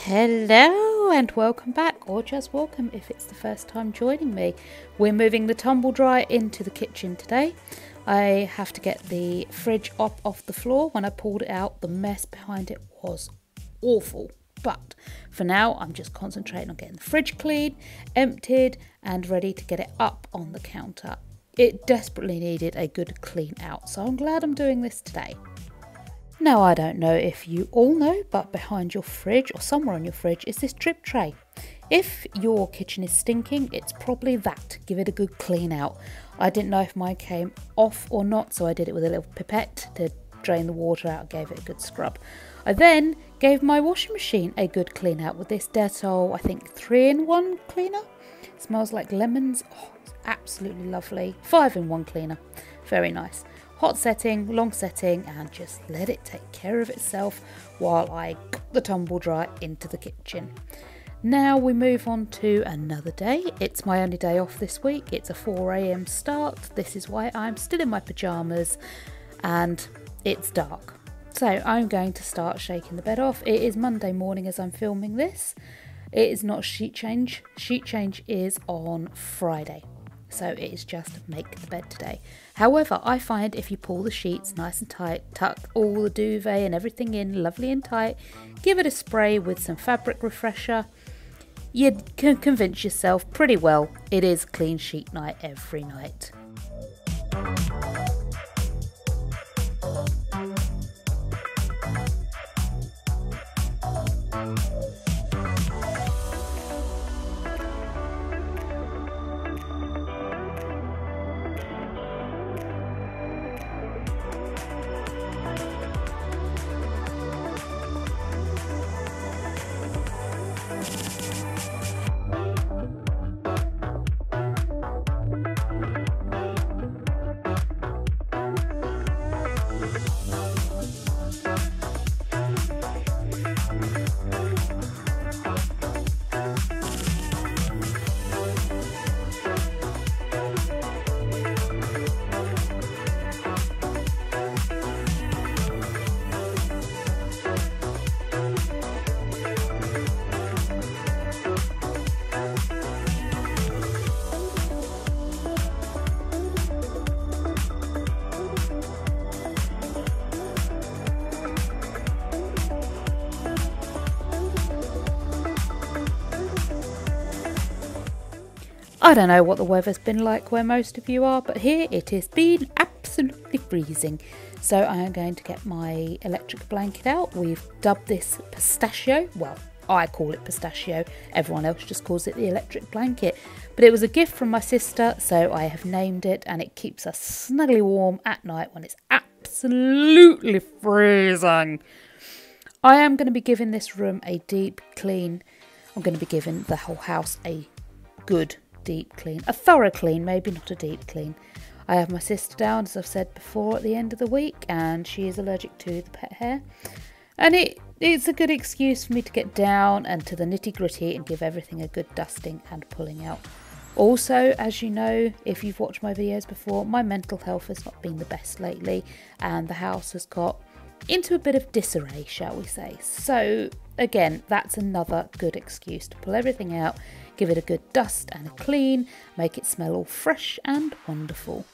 Hello and welcome back, or just welcome if it's the first time joining me. We're moving the tumble dryer into the kitchen today. I have to get the fridge up off the floor. When I pulled it out, the mess behind it was awful. But for now, I'm just concentrating on getting the fridge clean, emptied and ready to get it up on the counter. It desperately needed a good clean out, so I'm glad I'm doing this today. Now, I don't know if you all know, but behind your fridge or somewhere on your fridge is this drip tray. If your kitchen is stinking, it's probably that. Give it a good clean out. I didn't know if mine came off or not, so I did it with a little pipette to drain the water out and gave it a good scrub. I then gave my washing machine a good clean out with this Dettol, I think 3-in-1 cleaner. It smells like lemons. Oh, it's absolutely lovely. 5-in-1 cleaner. Very nice. Hot setting, long setting, and just let it take care of itself while I got the tumble dryer into the kitchen. Now we move on to another day. It's my only day off this week. It's a 4 AM start. This is why I'm still in my pyjamas and it's dark. So I'm going to start shaking the bed off. It is Monday morning as I'm filming this. It is not sheet change. Sheet change is on Friday. So it is just make the bed today. However, I find if you pull the sheets nice and tight, tuck all the duvet and everything in lovely and tight, give it a spray with some fabric refresher, you can convince yourself pretty well it is clean sheet night every night. I don't know what the weather's been like where most of you are, but here it has been absolutely freezing. So I am going to get my electric blanket out. We've dubbed this pistachio. Well, I call it pistachio. Everyone else just calls it the electric blanket. But it was a gift from my sister, so I have named it, and it keeps us snugly warm at night when it's absolutely freezing. I am going to be giving this room a deep clean. I'm going to be giving the whole house a good deep clean, a thorough clean, maybe not a deep clean. I have my sister down, as I've said before, at the end of the week, and she is allergic to the pet hair, and it's a good excuse for me to get down and to the nitty gritty and give everything a good dusting and pulling out. Also, as you know, if you've watched my videos before, my mental health has not been the best lately, and the house has got into a bit of disarray, shall we say. So again, that's another good excuse to pull everything out, give it a good dust and a clean, make it smell all fresh and wonderful.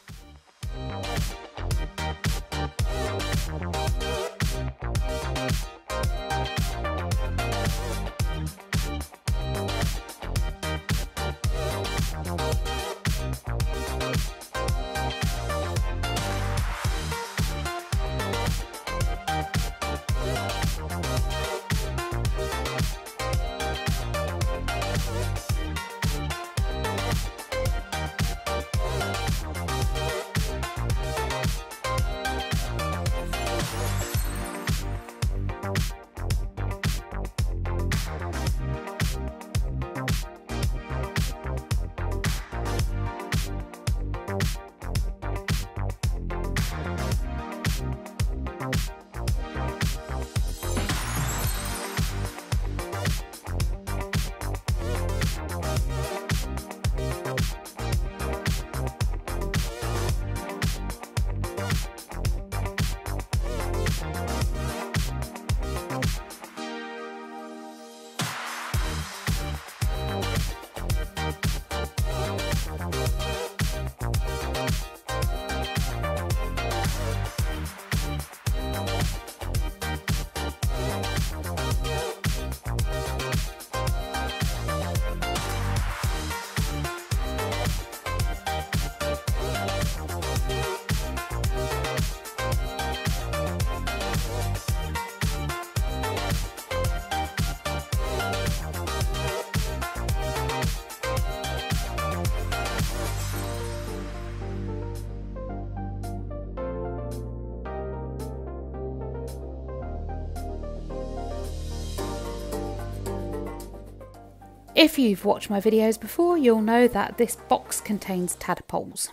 If you've watched my videos before, you'll know that this box contains tadpoles.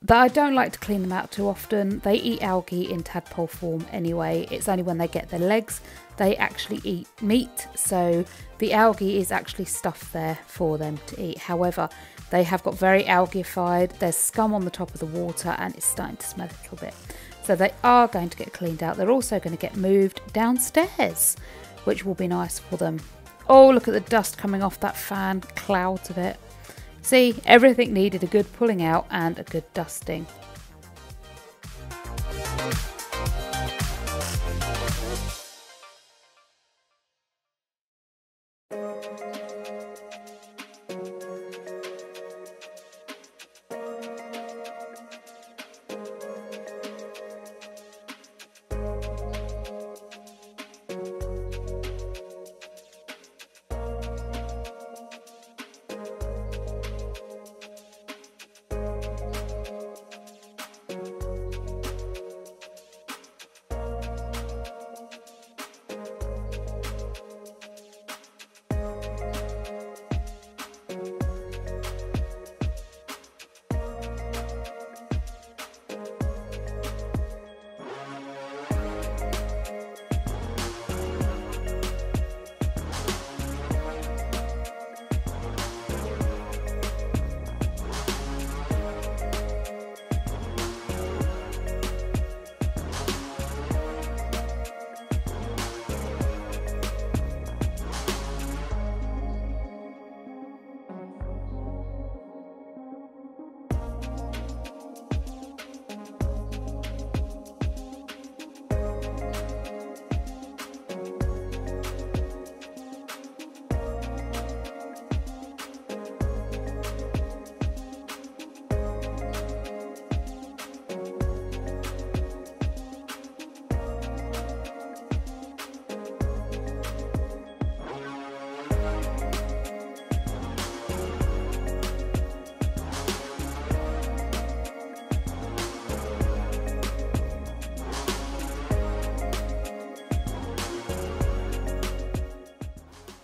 But I don't like to clean them out too often. They eat algae in tadpole form anyway. It's only when they get their legs they actually eat meat, so the algae is actually stuff there for them to eat. However, they have got very algaeified, there's scum on the top of the water and it's starting to smell a little bit. So they are going to get cleaned out. They're also going to get moved downstairs, which will be nice for them. Oh, look at the dust coming off that fan, clouds of it. See, everything needed a good pulling out and a good dusting.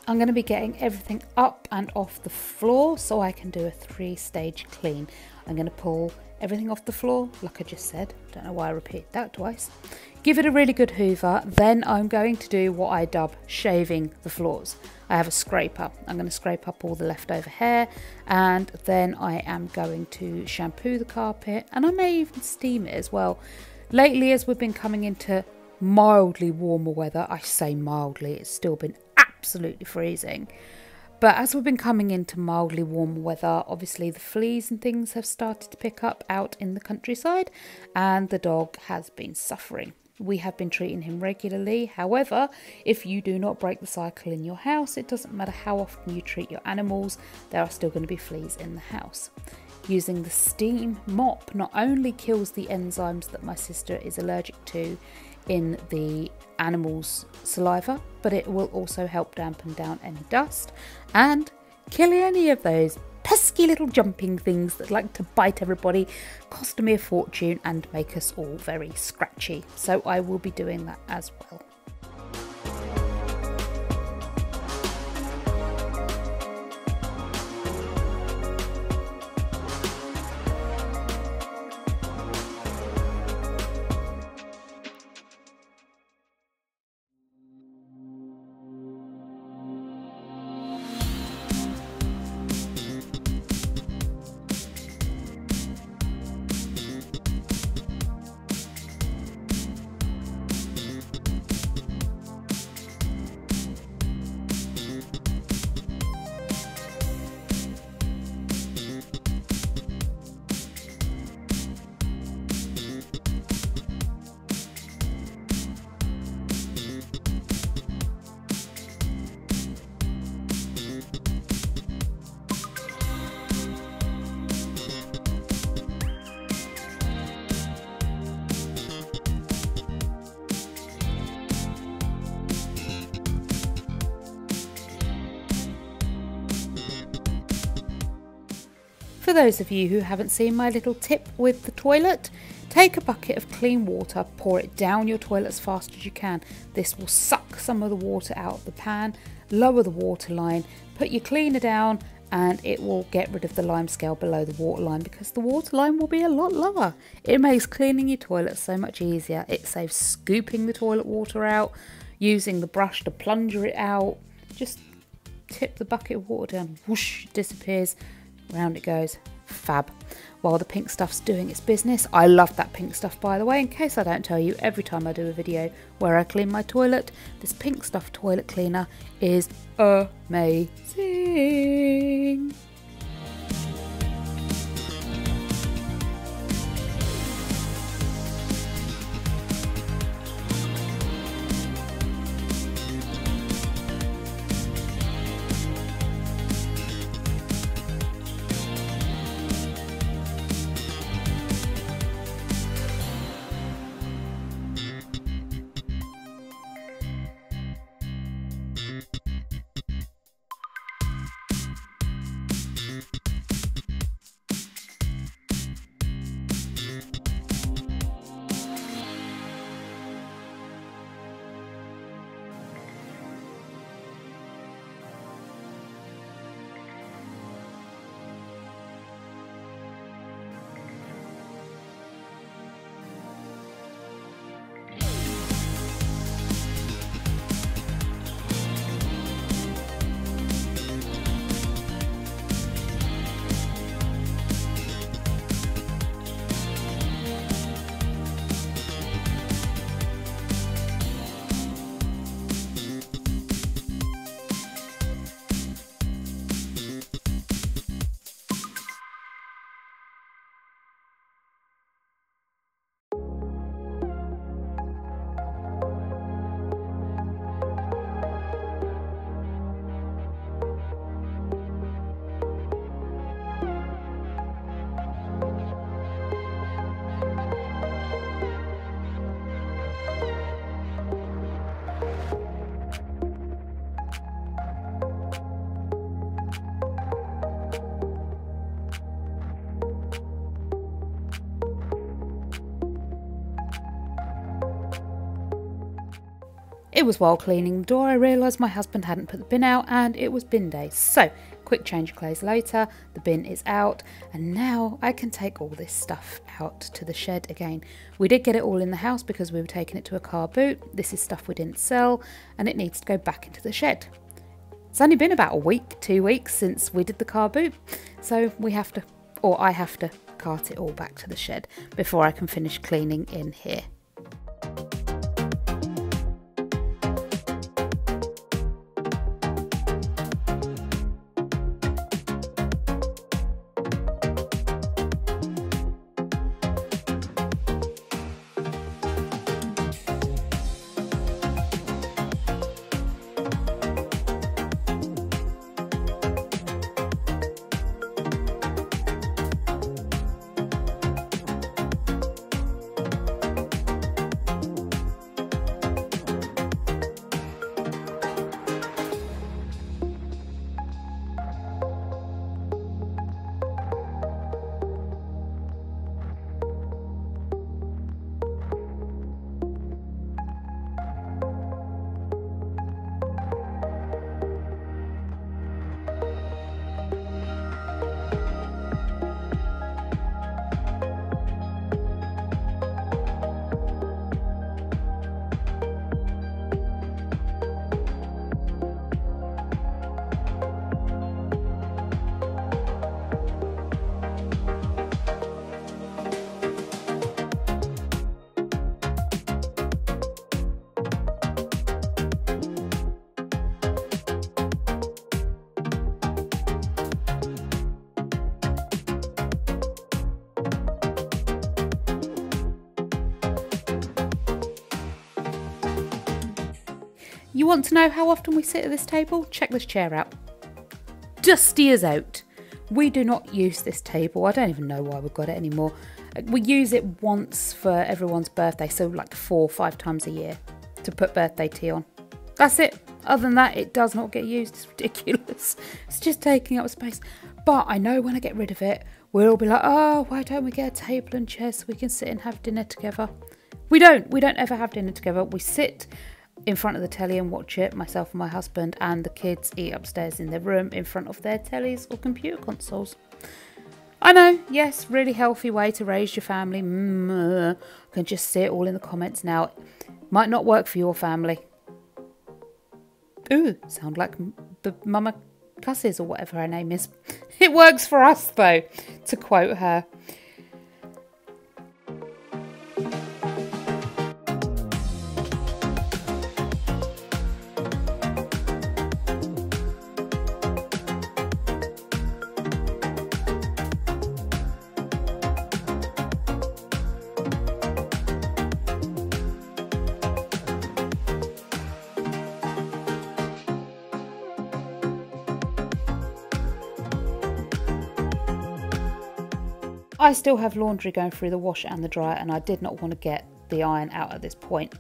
I'm going to be getting everything up and off the floor so I can do a 3-stage clean. I'm going to pull everything off the floor, like I just said. Don't know why I repeated that twice. Give it a really good hoover. Then I'm going to do what I dub shaving the floors. I have a scraper. I'm going to scrape up all the leftover hair, and then I am going to shampoo the carpet, and I may even steam it as well. Lately, as we've been coming into mildly warmer weather, I say mildly, it's still been absolutely freezing, but as we've been coming into mildly warm weather, obviously the fleas and things have started to pick up out in the countryside, and the dog has been suffering. We have been treating him regularly. However, if you do not break the cycle in your house, it doesn't matter how often you treat your animals, there are still going to be fleas in the house. Using the steam mop not only kills the enzymes that my sister is allergic to in the animal's saliva, but it will also help dampen down any dust and kill any of those pesky little jumping things that like to bite everybody, cost me a fortune and make us all very scratchy. So I will be doing that as well. For those of you who haven't seen my little tip with the toilet, take a bucket of clean water, pour it down your toilet as fast as you can. This will suck some of the water out of the pan lower the water line, put your cleaner down, and it will get rid of the lime scale below the water line, because the water line will be a lot lower. It makes cleaning your toilet so much easier. It saves scooping the toilet water out, using the brush to plunger it out. Just tip the bucket of water down, whoosh, it disappears, round it goes. Fab. While the pink stuff's doing its business, I love that pink stuff, by the way, in case I don't tell you, every time I do a video where I clean my toilet, this pink stuff toilet cleaner is amazing. It was while cleaning the door I realised my husband hadn't put the bin out, and it was bin day. So, quick change of clothes later, the bin is out, and now I can take all this stuff out to the shed again. We did get it all in the house because we were taking it to a car boot. This is stuff we didn't sell, and it needs to go back into the shed. It's only been about a week, 2 weeks since we did the car boot, so we have to, or I have to, cart it all back to the shed before I can finish cleaning in here. You want to know how often we sit at this table? Check this chair out. Dusty as out. We do not use this table. I don't even know why we've got it anymore. We use it once for everyone's birthday, so like 4 or 5 times a year to put birthday tea on. That's it. Other than that, it does not get used. It's ridiculous. It's just taking up space. But I know when I get rid of it, we'll all be like, oh, why don't we get a table and chairs so we can sit and have dinner together? We don't ever have dinner together. We sit in front of the telly and watch it, myself and my husband, and the kids eat upstairs in their room in front of their tellies or computer consoles. I know, yes, really healthy way to raise your family. I can just see it all in the comments now. Might not work for your family. Ooh, sound like the Mama Cusses or whatever her name is. It works for us though, to quote her. I still have laundry going through the washer and the dryer, and I did not want to get the iron out at this point.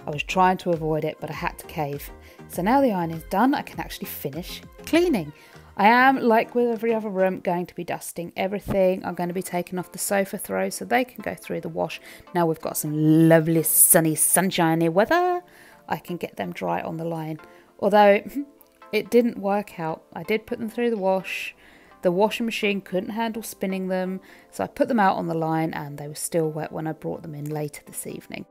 I was trying to avoid it, but I had to cave. So now the iron is done, I can actually finish cleaning. I am, like with every other room, going to be dusting everything. I'm going to be taking off the sofa throws so they can go through the wash. Now we've got some lovely sunny, sunshiny weather. I can get them dry on the line. Although it didn't work out. I did put them through the wash. The washing machine couldn't handle spinning them, so I put them out on the line and they were still wet when I brought them in later this evening.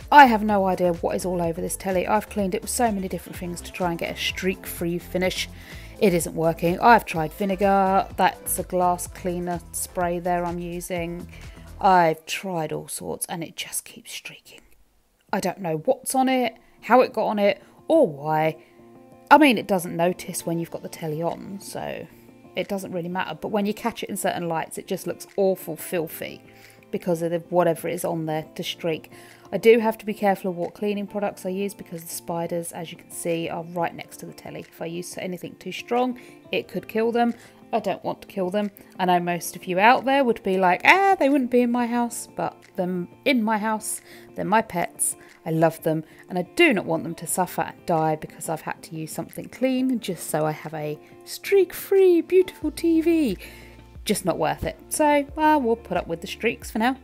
I have no idea what is all over this telly. I've cleaned it with so many different things to try and get a streak-free finish. It isn't working. I've tried vinegar. That's a glass cleaner spray there I'm using. I've tried all sorts and it just keeps streaking. I don't know what's on it, how it got on it, or why. I mean, it doesn't notice when you've got the telly on, so it doesn't really matter. But when you catch it in certain lights, it just looks awful filthy because of whatever is on there to streak. I do have to be careful of what cleaning products I use because the spiders, as you can see, are right next to the telly. If I use anything too strong, it could kill them. I don't want to kill them. I know most of you out there would be like, they wouldn't be in my house, but they're in my house. They're my pets. I love them, and I do not want them to suffer and die because I've had to use something clean just so I have a streak-free, beautiful TV. Just not worth it. So, we'll put up with the streaks for now.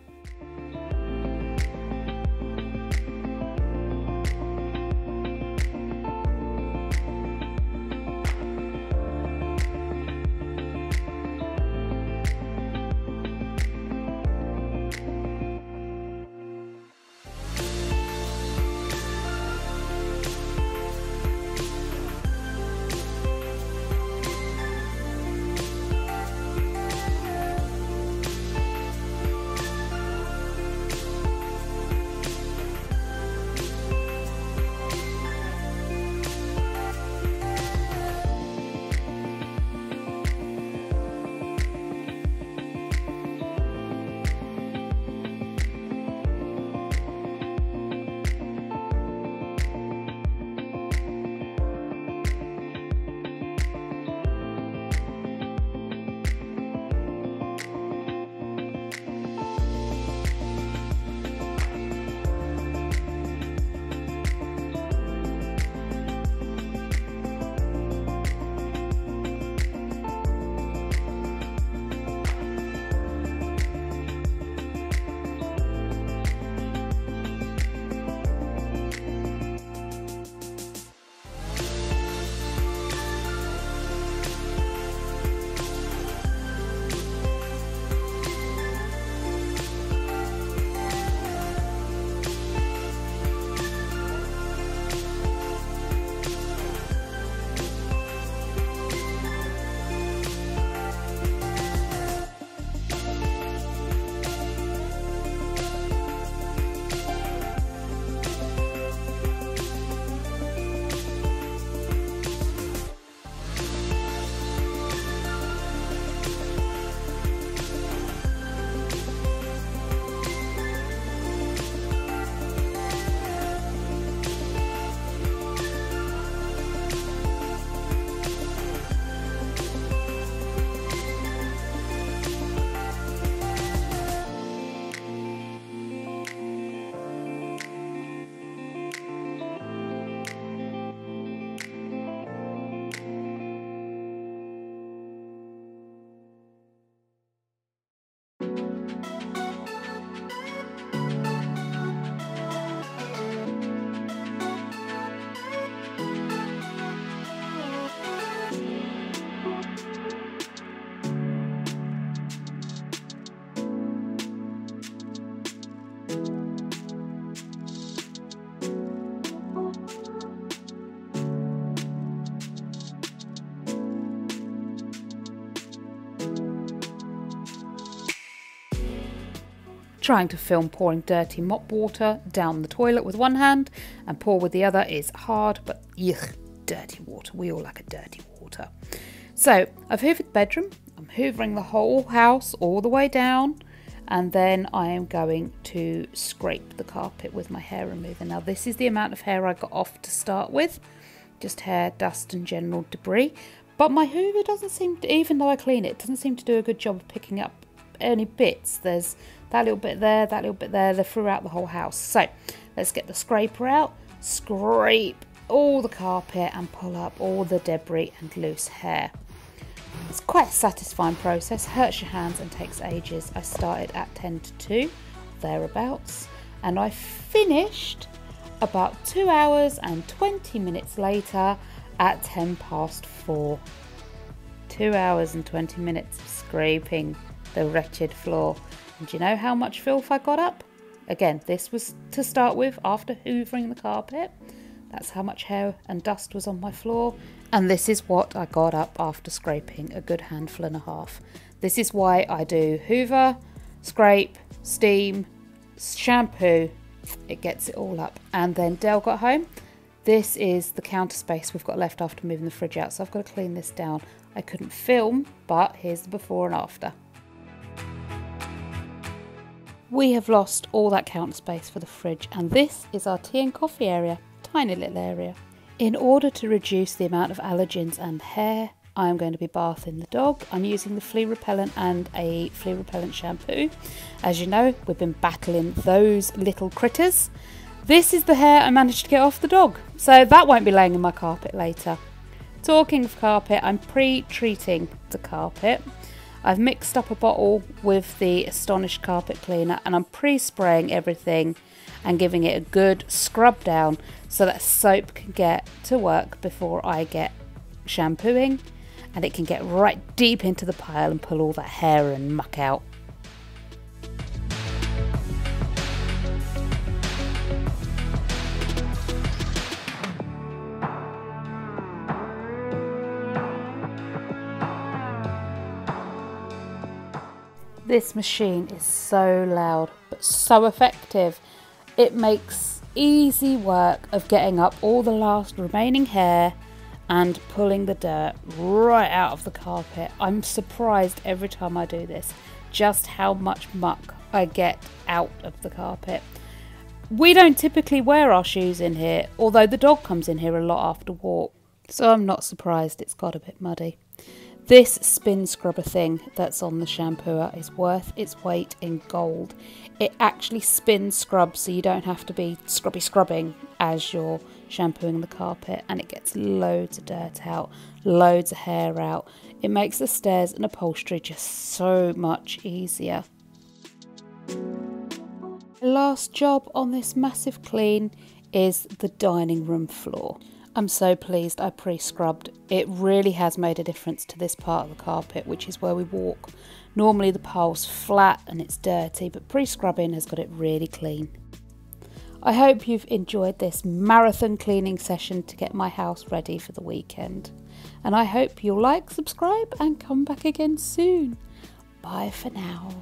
Trying to film pouring dirty mop water down the toilet with one hand and pour with the other is hard, but yuck, dirty water. We all like a dirty water. So I've hoovered the bedroom. I'm hoovering the whole house all the way down. And then I am going to scrape the carpet with my hair remover. Now this is the amount of hair I got off to start with. Just hair, dust and general debris. But my hoover doesn't seem to, even though I clean it, doesn't seem to do a good job of picking up any bits. There's that little bit there, that little bit there. They're throughout the whole house. So let's get the scraper out, scrape all the carpet and pull up all the debris and loose hair. It's quite a satisfying process, hurts your hands and takes ages. I started at 10 to 2, thereabouts, and I finished about 2 hours and 20 minutes later at 10 past 4. 2 hours and 20 minutes of scraping the wretched floor. And do you know how much filth I got up? Again, this was to start with after hoovering the carpet. That's how much hair and dust was on my floor. And this is what I got up after scraping a good handful and a half. This is why I do hoover, scrape, steam, shampoo. It gets it all up. And then Dale got home. This is the counter space we've got left after moving the fridge out. So I've got to clean this down. I couldn't film, but here's the before and after. We have lost all that counter space for the fridge. And this is our tea and coffee area. Tiny little area. In order to reduce the amount of allergens and hair, I'm going to be bathing the dog. I'm using the flea repellent and a flea repellent shampoo. As you know, we've been battling those little critters. This is the hair I managed to get off the dog, so that won't be laying in my carpet later. Talking of carpet, I'm pre-treating the carpet. I've mixed up a bottle with the Astonish carpet cleaner and I'm pre-spraying everything and giving it a good scrub down so that soap can get to work before I get shampooing and it can get right deep into the pile and pull all that hair and muck out. This machine is so loud but so effective. It makes easy work of getting up all the last remaining hair and pulling the dirt right out of the carpet. I'm surprised every time I do this just how much muck I get out of the carpet. We don't typically wear our shoes in here, although the dog comes in here a lot after walk, so I'm not surprised it's got a bit muddy. This spin scrubber thing that's on the shampooer is worth its weight in gold. It actually spins scrubs so you don't have to be scrubbing as you're shampooing the carpet, and it gets loads of dirt out, loads of hair out. It makes the stairs and upholstery just so much easier. The last job on this massive clean is the dining room floor. I'm so pleased I pre-scrubbed. It really has made a difference to this part of the carpet, which is where we walk. Normally the pile's flat and it's dirty, but pre-scrubbing has got it really clean. I hope you've enjoyed this marathon cleaning session to get my house ready for the weekend. And I hope you'll like, subscribe and come back again soon. Bye for now.